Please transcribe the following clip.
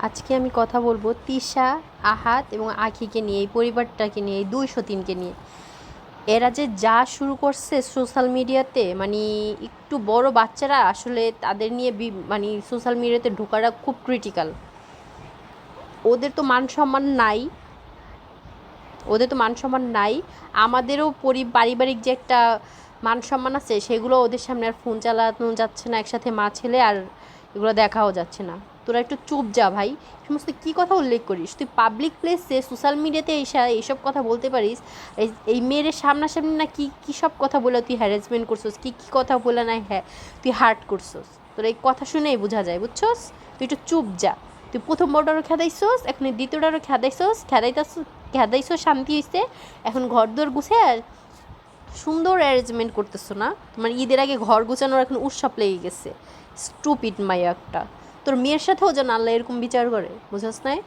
আজকে আমি কথা বলবো তিশা, আহাত এবং আখিকে নিয়ে, এই পরিবারটাকে নিয়ে, এই 203কে নিয়ে। এরা যে যা শুরু করছে সোশ্যাল মিডিয়াতে, মানে একটু বড় বাচ্চারা আসলে তাদের নিয়ে মানে সোশ্যাল মিডিয়াতে ঢোকাটা খুব ক্রিটিক্যাল। ওদের তো মান সম্মান নাই, ওদের তো মান সম্মান নাই। আমাদেরও পারিবারিক যে একটা মান সম্মান আছে, সেগুলো ওদের সামনে আর ফোন চালানো যাচ্ছে না একসাথে মা ছেলে, আর এগুলো দেখাও যাচ্ছে না। তোরা একটু চুপ যা ভাই। সমস্ত কী কথা উল্লেখ করিস তুই পাবলিক প্লেসে, সোশ্যাল মিডিয়াতে এইসব কথা বলতে পারিস? এই মেয়ের সামনাসামনি না কী কী সব কথা বলে তুই হ্যারাসমেন্ট করছিস, কী কী কথা বলে না, হ্যাঁ তুই হার্ট করছিস। তোর এই কথা শুনেই বোঝা যায়, বুঝছস? তুই একটু চুপ যা। তুই প্রথম বড়টারও খেদাইছস, এখন দ্বিতীয়টারও খেদাইছস, শান্তি হইছে। এখন ঘর দোর গুছে আর সুন্দর অ্যারেঞ্জমেন্ট করতেছো না? তোমার ঈদের আগে ঘর গুছানোর এখন উৎসব লেগে গেছে। স্টুপিড মাইয়া একটা। তোর মেয়ের সাথেও যেন আল্লাহ এরকম বিচার করে, বুঝাস নাই?